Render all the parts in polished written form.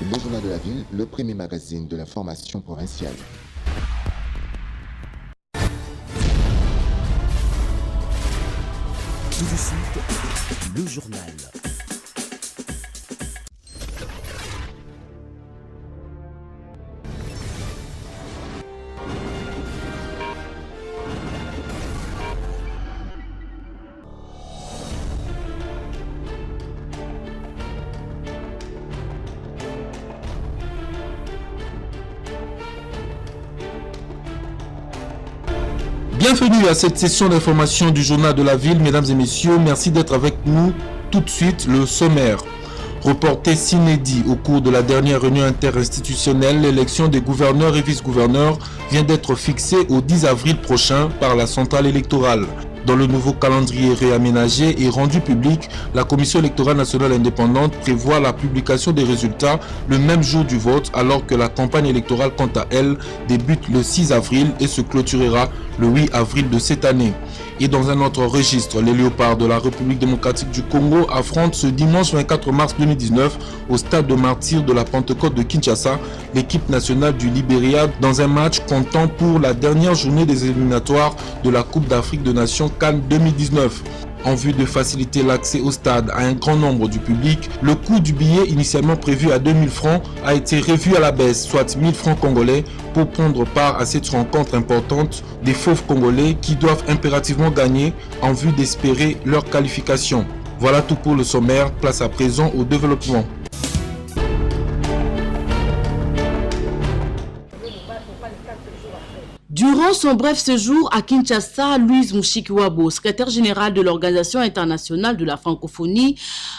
Le Journal de la Ville, le premier magazine de l'information provinciale. Tout de suite, le journal. Bienvenue à cette session d'information du Journal de la Ville, mesdames et messieurs. Merci d'être avec nous. Tout de suite, le sommaire. Reporté s'inédit au cours de la dernière réunion interinstitutionnelle, l'élection des gouverneurs et vice-gouverneurs vient d'être fixée au 10 avril prochain par la centrale électorale. Dans le nouveau calendrier réaménagé et rendu public, la Commission électorale nationale indépendante prévoit la publication des résultats le même jour du vote, alors que la campagne électorale, quant à elle, débute le 6 avril et se clôturera le 8 avril de cette année. Et dans un autre registre, les Léopards de la République démocratique du Congo affrontent ce dimanche 24 mars 2019 au stade de martyrs de la Pentecôte de Kinshasa l'équipe nationale du Libéria dans un match comptant pour la dernière journée des éliminatoires de la Coupe d'Afrique de Nations CAN 2019. En vue de faciliter l'accès au stade à un grand nombre du public, le coût du billet initialement prévu à 2000 francs a été revu à la baisse, soit 1000 francs congolais, pour prendre part à cette rencontre importante des fauves congolais qui doivent impérativement gagner en vue d'espérer leur qualification. Voilà tout pour le sommaire, place à présent au développement. Durant son bref séjour à Kinshasa, Louise Mushikiwabo, secrétaire générale de l'Organisation internationale de la francophonie,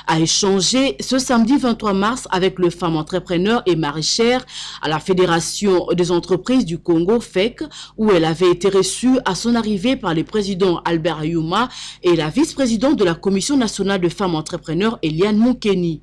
a échangé ce samedi 23 mars avec le femme entrepreneur et maraîchère à la Fédération des entreprises du Congo, FEC, où elle avait été reçue à son arrivée par les présidents Albert Ayuma et la vice-présidente de la Commission nationale de femmes entrepreneurs, Eliane Moukeni.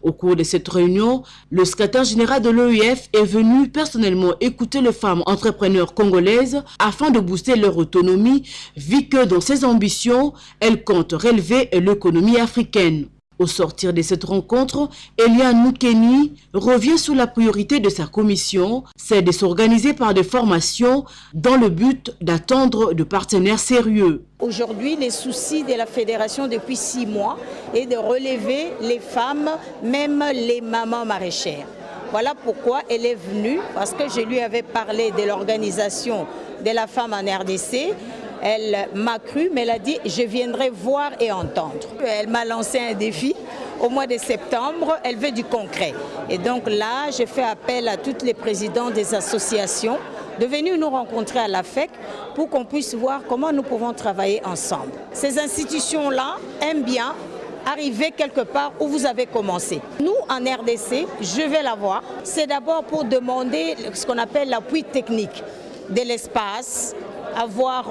Au cours de cette réunion, le secrétaire général de l'OIF est venu personnellement écouter les femmes entrepreneurs congolaises afin de booster leur autonomie, vu que dans ses ambitions, elles comptent relever l'économie africaine. Au sortir de cette rencontre, Eliane Moukeni revient sur la priorité de sa commission, c'est de s'organiser par des formations dans le but d'attendre de partenaires sérieux. Aujourd'hui, les soucis de la fédération depuis 6 mois est de relever les femmes, même les mamans maraîchères. Voilà pourquoi elle est venue, parce que je lui avais parlé de l'organisation de la femme en RDC. Elle m'a cru, mais elle a dit « je viendrai voir et entendre ». Elle m'a lancé un défi. Au mois de septembre, elle veut du concret. Et donc là, j'ai fait appel à tous les présidents des associations de venir nous rencontrer à la FEC pour qu'on puisse voir comment nous pouvons travailler ensemble. Ces institutions-là aiment bien arriver quelque part où vous avez commencé. Nous, en RDC, je vais la voir. C'est d'abord pour demander ce qu'on appelle l'appui technique de l'espace, avoir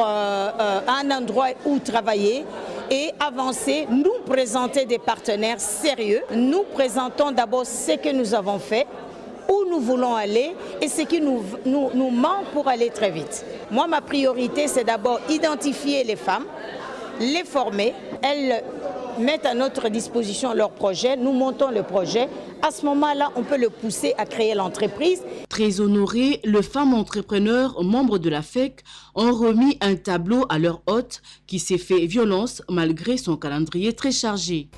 un endroit où travailler et avancer, nous présenter des partenaires sérieux. Nous présentons d'abord ce que nous avons fait, où nous voulons aller et ce qui nous manque pour aller très vite. Moi, ma priorité, c'est d'abord identifier les femmes, les former, elles mettent à notre disposition leur projet, nous montons le projet. À ce moment-là, on peut le pousser à créer l'entreprise. Très honorées, les femmes entrepreneurs membres de la FEC ont remis un tableau à leur hôte qui s'est fait violence malgré son calendrier très chargé.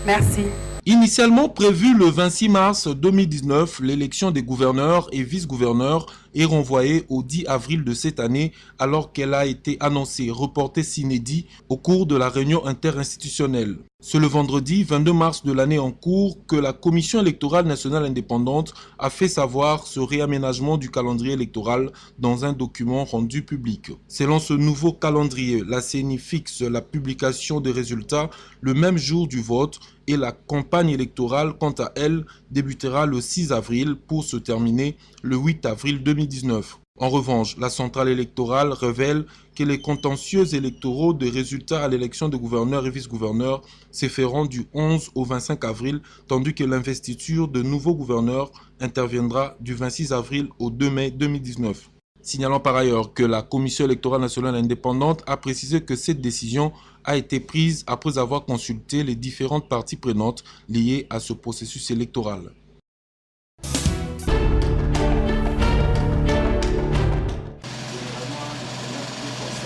Merci. Initialement prévue le 26 mars 2019, l'élection des gouverneurs et vice-gouverneurs est renvoyée au 10 avril de cette année alors qu'elle a été annoncée, reportée s'inédit au cours de la réunion interinstitutionnelle. C'est le vendredi 22 mars de l'année en cours que la Commission électorale nationale indépendante a fait savoir ce réaménagement du calendrier électoral dans un document rendu public. Selon ce nouveau calendrier, la CENI fixe la publication des résultats le même jour du vote et la campagne électorale, quant à elle, débutera le 6 avril pour se terminer le 8 avril 2019. En revanche, la centrale électorale révèle que les contentieux électoraux des résultats à l'élection de gouverneurs et vice-gouverneurs s'effectueront du 11 au 25 avril, tandis que l'investiture de nouveaux gouverneurs interviendra du 26 avril au 2 mai 2019. Signalant par ailleurs que la Commission électorale nationale indépendante a précisé que cette décision a été prise après avoir consulté les différentes parties prenantes liées à ce processus électoral.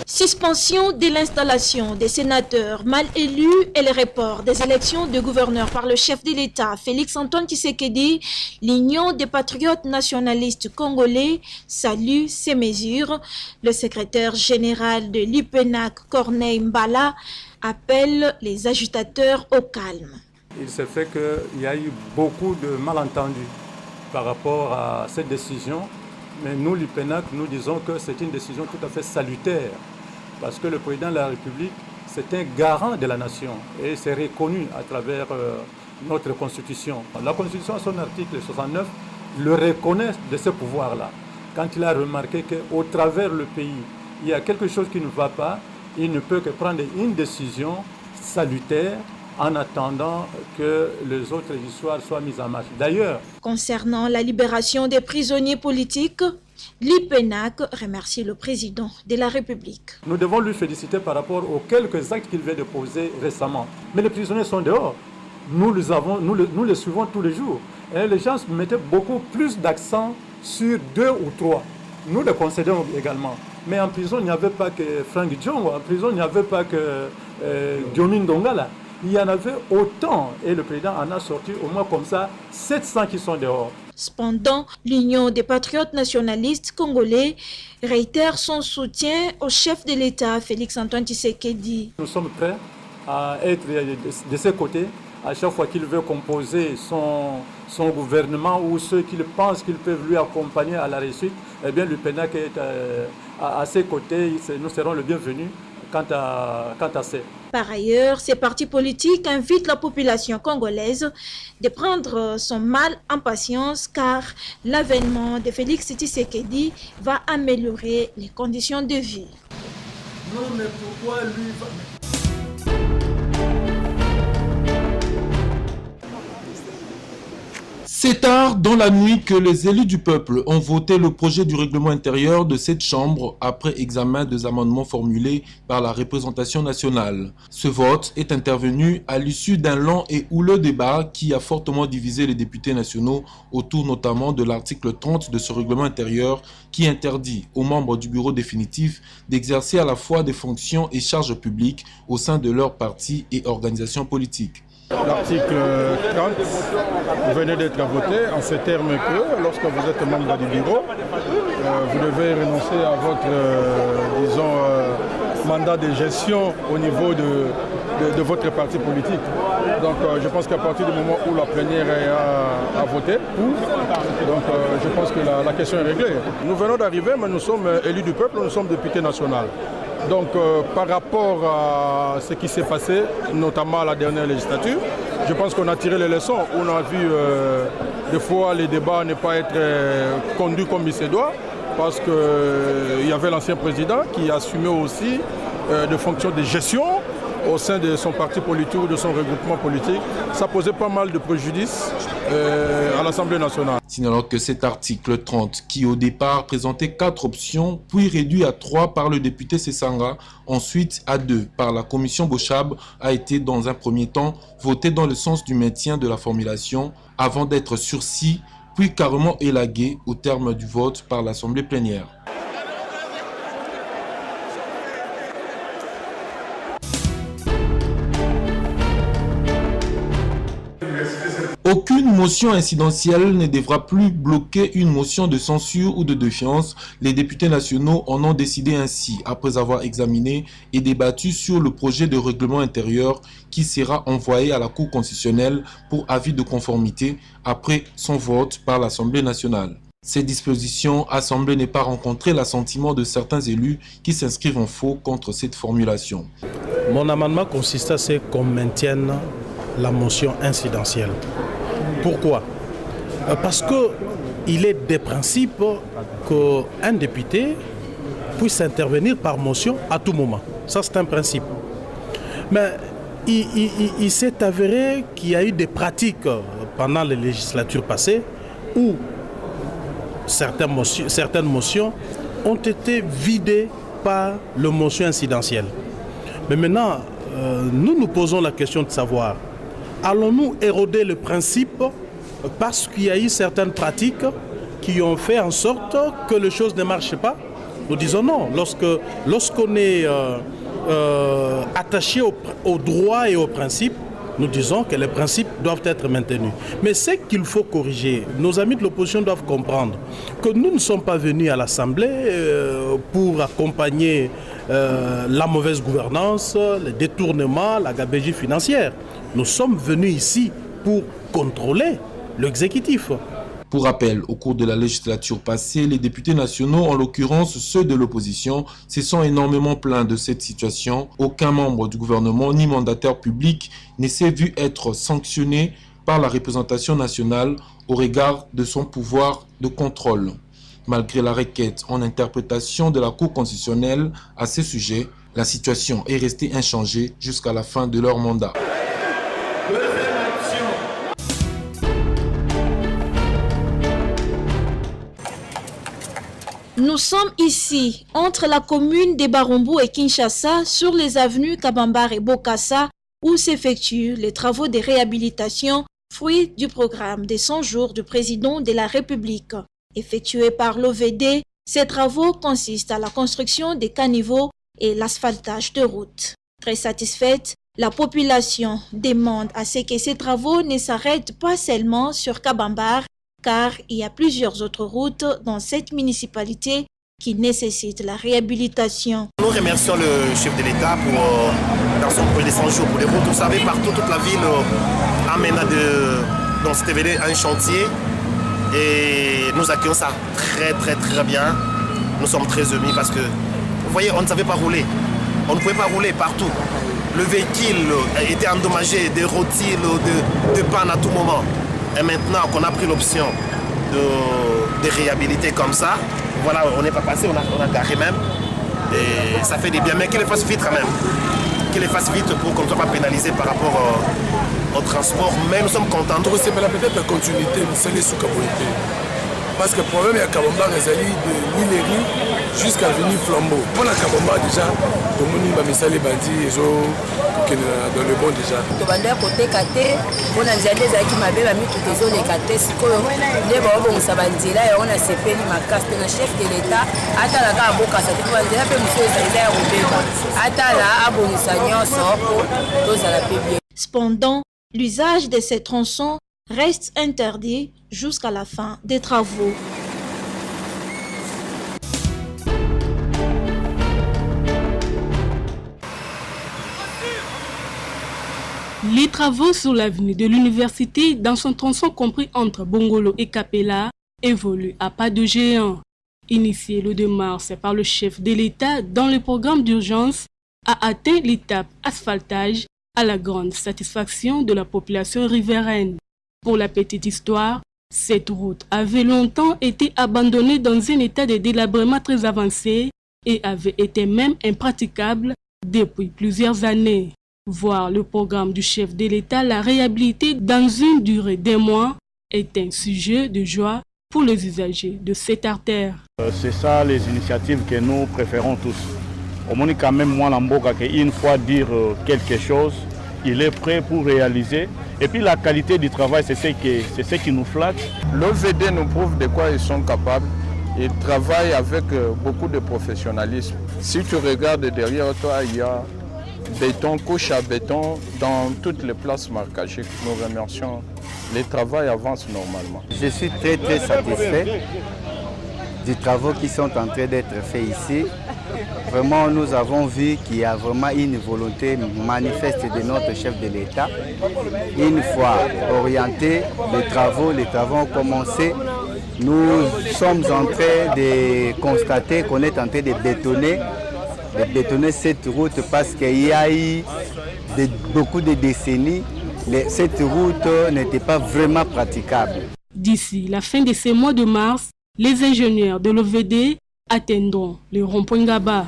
Suspension de l'installation des sénateurs mal élus et le report des élections de gouverneurs par le chef de l'État, Félix-Antoine Tshisekedi, l'Union des patriotes nationalistes congolais salue ces mesures. Le secrétaire général de l'UPENAC, Corneille Mbala, appelle les agitateurs au calme. Il s'est fait qu'il y a eu beaucoup de malentendus par rapport à cette décision, mais nous, l'UPENAC, nous disons que c'est une décision tout à fait salutaire. Parce que le président de la République, c'est un garant de la nation et c'est reconnu à travers notre Constitution. La Constitution, à son article 69, le reconnaît de ce pouvoir-là. Quand il a remarqué qu'au travers le pays, il y a quelque chose qui ne va pas, il ne peut que prendre une décision salutaire en attendant que les autres histoires soient mises en marche. D'ailleurs, concernant la libération des prisonniers politiques, l'UPENAC remercie le président de la République. Nous devons lui féliciter par rapport aux quelques actes qu'il vient de poser récemment. Mais les prisonniers sont dehors. Nous les suivons tous les jours. Et les gens mettaient beaucoup plus d'accent sur 2 ou 3. Nous les concédons également. Mais en prison, il n'y avait pas que Frank Diongo. En prison, il n'y avait pas que Diomin Dongala. Il y en avait autant. Et le président en a sorti au moins comme ça 700 qui sont dehors. Cependant, l'Union des patriotes nationalistes congolais réitère son soutien au chef de l'État, Félix-Antoine Tshisekedi. Nous sommes prêts à être de ses côtés à chaque fois qu'il veut composer son gouvernement ou ceux qu'il pense qu'ils peuvent lui accompagner à la réussite. Eh bien, l'UPENAC est à ses côtés. Nous serons le bienvenu quant à ça. Par ailleurs, ces partis politiques invitent la population congolaise de prendre son mal en patience car l'avènement de Félix Tshisekedi va améliorer les conditions de vie. Non, mais pourquoi lui va... C'est tard dans la nuit que les élus du peuple ont voté le projet du règlement intérieur de cette chambre après examen des amendements formulés par la représentation nationale. Ce vote est intervenu à l'issue d'un long et houleux débat qui a fortement divisé les députés nationaux autour notamment de l'article 30 de ce règlement intérieur qui interdit aux membres du bureau définitif d'exercer à la fois des fonctions et charges publiques au sein de leur parti et organisation politique. L'article 30 venait d'être voté en ces termes que lorsque vous êtes membre du bureau, vous devez renoncer à votre mandat de gestion au niveau de votre parti politique. Donc je pense qu'à partir du moment où la plénière a voté pour, donc je pense que la question est réglée. Nous venons d'arriver, mais nous sommes élus du peuple, nous sommes députés nationaux. Donc par rapport à ce qui s'est passé, notamment à la dernière législature, je pense qu'on a tiré les leçons. On a vu des fois les débats ne pas être conduits comme il se doit, parce qu'il y avait l'ancien président qui assumait aussi des fonctions de gestion au sein de son parti politique ou de son regroupement politique. Ça posait pas mal de préjudice à l'Assemblée nationale. Signalant que cet article 30, qui au départ présentait 4 options, puis réduit à 3 par le député Sessanga, ensuite à 2 par la commission Bochab, a été dans un premier temps voté dans le sens du maintien de la formulation, avant d'être sursis, puis carrément élagué au terme du vote par l'Assemblée plénière. Aucune motion incidentielle ne devra plus bloquer une motion de censure ou de défiance. Les députés nationaux en ont décidé ainsi après avoir examiné et débattu sur le projet de règlement intérieur qui sera envoyé à la Cour constitutionnelle pour avis de conformité après son vote par l'Assemblée nationale. Ces dispositions a semblé ne pas rencontrer l'assentiment de certains élus qui s'inscrivent en faux contre cette formulation. Mon amendement consiste à ce qu'on maintienne la motion incidentielle. Pourquoi? Parce qu'il est des principes qu'un député puisse intervenir par motion à tout moment. Ça, c'est un principe. Mais il s'est avéré qu'il y a eu des pratiques pendant les législatures passées où certaines motions ont été vidés par le motion incidentielle. Mais maintenant, nous nous posons la question de savoir, allons-nous éroder le principe parce qu'il y a eu certaines pratiques qui ont fait en sorte que les choses ne marchent pas? Nous disons non. Lorsqu'on est attaché au droit et aux principes, nous disons que les principes doivent être maintenus. Mais ce qu'il faut corriger, nos amis de l'opposition doivent comprendre que nous ne sommes pas venus à l'Assemblée pour accompagner la mauvaise gouvernance, le détournement, la gabegie financière. Nous sommes venus ici pour contrôler l'exécutif. Pour rappel, au cours de la législature passée, les députés nationaux, en l'occurrence ceux de l'opposition, se sont énormément plaints de cette situation. Aucun membre du gouvernement ni mandataire public ne s'est vu être sanctionné par la représentation nationale au regard de son pouvoir de contrôle. Malgré la requête en interprétation de la Cour constitutionnelle à ce sujet, la situation est restée inchangée jusqu'à la fin de leur mandat. Nous sommes ici, entre la commune de Barumbu et Kinshasa, sur les avenues Kabambar et Bokassa, où s'effectuent les travaux de réhabilitation, fruit du programme des 100 jours du président de la République. Effectués par l'OVD, ces travaux consistent à la construction des caniveaux et l'asphaltage de routes. Très satisfaite, la population demande à ce que ces travaux ne s'arrêtent pas seulement sur Kabambar, car il y a plusieurs autres routes dans cette municipalité qui nécessitent la réhabilitation. Nous remercions le chef de l'État dans son projet de 100 jours pour les routes. Vous savez, partout, toute la ville amène dans cette ville un chantier et nous accueillons ça très bien. Nous sommes très émus parce que, vous voyez, on ne savait pas rouler. On ne pouvait pas rouler partout. Le véhicule était endommagé, des rôtilles, de panne à tout moment. Et maintenant qu'on a pris l'option de réhabiliter comme ça, voilà, on n'est pas passé, on a garé même. Et ça fait des bien, mais qu'il les fasse vite quand même. Qu'il les fasse vite pour qu'on ne soit pas pénalisé par rapport au transport. Mais nous sommes contents. C'est peut-être la continuité, mais c'est les sous-capacités. Parce que le problème est à Kabamba, de Willery jusqu'à venir Flambeau. Pour la Kabamba, déjà, tout le monde va les bandits et dans le bon déjà. Tu vas dire côté Kate, on a déjà des qui m'avaient mis toutes les zones Kate, si les bons sabandila et on a CP ma casse de chef de l'État. Attends la boca, ça te va dire que monsieur Zaïda au débat. Attends la abonisation sort pour tous à la PB. Cependant, l'usage de ces tronçons reste interdit jusqu'à la fin des travaux. Les travaux sur l'avenue de l'université dans son tronçon compris entre Bongolo et Capella évoluent à pas de géant. Initié le 2 mars par le chef de l'État dans le programme d'urgence, a atteint l'étape asphaltage à la grande satisfaction de la population riveraine. Pour la petite histoire, cette route avait longtemps été abandonnée dans un état de délabrement très avancé et avait été même impraticable depuis plusieurs années. Voir le programme du chef de l'État la réhabiliter dans une durée d'1 mois est un sujet de joie pour les usagers de cette artère. C'est ça les initiatives que nous préférons tous. Au moins quand même moi Lamboka qu'une fois dire quelque chose, il est prêt pour réaliser. Et puis la qualité du travail, c'est ce qui nous flatte. L'OVD nous prouve de quoi ils sont capables. Ils travaillent avec beaucoup de professionnalisme. Si tu regardes derrière toi, il y a béton, couche à béton dans toutes les places marquagées. Nous remercions. Le travail avance normalement. Je suis très satisfait des travaux qui sont en train d'être faits ici. Vraiment, nous avons vu qu'il y a vraiment une volonté manifeste de notre chef de l'État. Une fois orientés, les travaux ont commencé. Nous sommes en train de constater qu'on est en train de bétonner cette route parce qu'il y a eu beaucoup de décennies. Cette route n'était pas vraiment praticable. D'ici la fin de ce mois de mars, les ingénieurs de l'OVD atteindront le rond-point Gaba.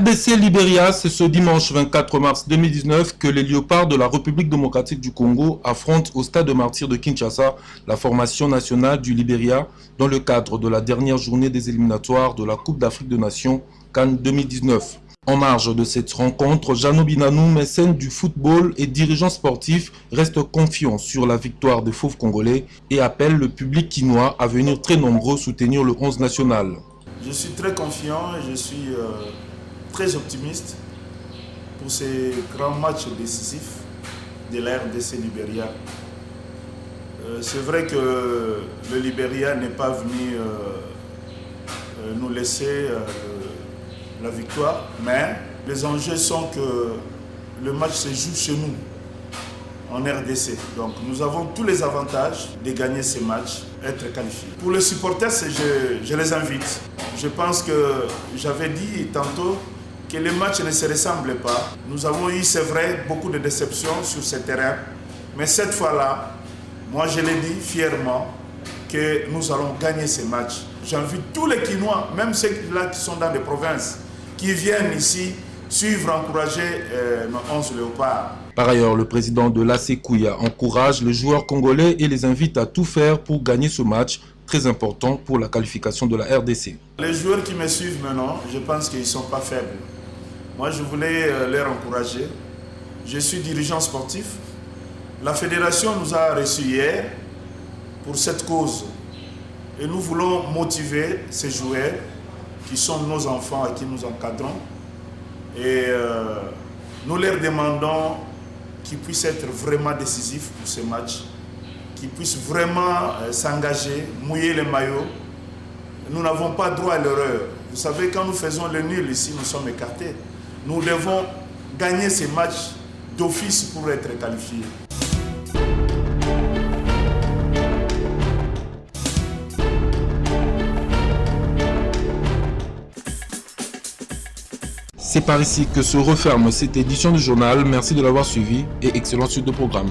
RDC-Libéria, c'est ce dimanche 24 mars 2019 que les Léopards de la République démocratique du Congo affrontent au stade de Martyrs de Kinshasa la formation nationale du Libéria dans le cadre de la dernière journée des éliminatoires de la Coupe d'Afrique des Nations CAN 2019. En marge de cette rencontre, Jeannot Binanou, mécène du football et dirigeant sportif, reste confiant sur la victoire des Fauves congolais et appelle le public quinois à venir très nombreux soutenir le 11 national. Je suis très confiant et je suis très optimiste pour ces grands matchs décisifs de la RDC Libéria. C'est vrai que le Libéria n'est pas venu nous laisser la victoire, mais les enjeux sont que le match se joue chez nous, en RDC. Donc nous avons tous les avantages de gagner ces matchs, être qualifiés. Pour les supporters, je les invite. Je pense que j'avais dit tantôt que les matchs ne se ressemblent pas. Nous avons eu, c'est vrai, beaucoup de déceptions sur ce terrain, mais cette fois-là, moi je l'ai dit fièrement, que nous allons gagner ces matchs. J'invite tous les Quinois, même ceux-là qui sont dans les provinces, qui viennent ici suivre, encourager nos 11 léopards. Par ailleurs, le président de l'AC Kouya encourage les joueurs congolais et les invite à tout faire pour gagner ce match, très important pour la qualification de la RDC. Les joueurs qui me suivent maintenant, je pense qu'ils ne sont pas faibles. Moi, je voulais les encourager. Je suis dirigeant sportif. La fédération nous a reçus hier pour cette cause. Et nous voulons motiver ces joueurs qui sont nos enfants et qui nous encadrons. Et nous leur demandons qu'ils puissent être vraiment décisifs pour ces matchs, qu'ils puissent vraiment s'engager, mouiller les maillots. Nous n'avons pas droit à l'erreur. Vous savez, quand nous faisons le nul ici, nous sommes écartés. Nous devons gagner ces matchs d'office pour être qualifiés. C'est par ici que se referme cette édition du journal. Merci de l'avoir suivi et excellente suite de programme.